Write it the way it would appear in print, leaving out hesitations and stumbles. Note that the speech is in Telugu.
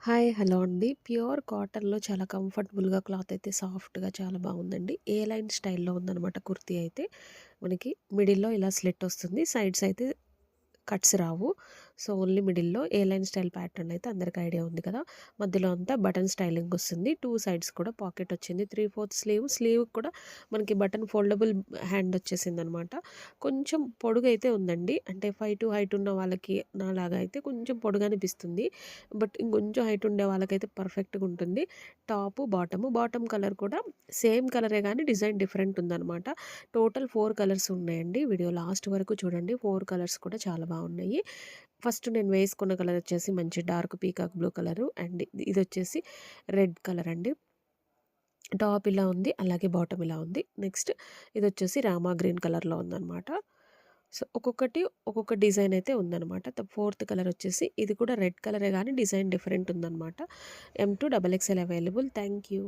హాయ్. హలో అండి. ప్యూర్ కాటన్‌లో చాలా కంఫర్టబుల్‌గా క్లాత్ అయితే సాఫ్ట్‌గా చాలా బాగుందండి. ఏ లైన్ స్టైల్‌లో ఉందనమాట కుర్తీ అయితే. మనకి మిడిల్‌లో ఇలా స్లిట్ వస్తుంది. సైడ్స్ అయితే కట్స్ రావు. సో, ఓన్లీ మిడిల్‌లో ఏ లైన్ స్టైల్ ప్యాటర్న్ అయితే అందరికి ఐడియా ఉంది కదా! మధ్యలో అంతా బటన్ స్టైలింగ్ వస్తుంది. 2 సైడ్స్ కూడా పాకెట్ వచ్చింది. 3/4 స్లీవ్. స్లీవ్‌కి కూడా మనకి బటన్ ఫోల్డబుల్ హ్యాండ్ వచ్చేసిందనమాట. కొంచెం పొడుగైతే ఉందండి. అంటే 5'2" హైట్ ఉన్న వాళ్ళకి నాలాగా అయితే కొంచెం పొడుగు అనిపిస్తుంది. బట్ ఇంకొంచెం హైట్ ఉండే వాళ్ళకైతే పర్ఫెక్ట్‌గా ఉంటుంది. బాటమ్ కలర్ కూడా సేమ్ కలరే గానీ డిజైన్ డిఫరెంట్ ఉందనమాట. టోటల్ 4 కలర్స్ ఉన్నాయండి. వీడియో లాస్ట్ వరకు చూడండి. 4 కలర్స్ కూడా చాలా బాగున్నాయి. ఫస్ట్ నేను వేసుకున్న కలర్ వచ్చేసి మంచి dark peacock blue colour and ఇదొచ్చేసి రెడ్ కలర్ అండి. టాప్ ఇలా ఉంది. అలాగే బాటమ్ ఇలా ఉంది. నెక్స్ట్ ఇదొచ్చేసి రామా గ్రీన్ కలర్‌లో ఉందనమాట. సో, ఒక్కొక్క డిజైన్ అయితే ఉందనమాట. ఫోర్త్ కలర్ వచ్చేసి ఇది కూడా రెడ్ కలరే గానీ డిజైన్ డిఫరెంట్ ఉందనమాట. M2 XXL available. Thank you.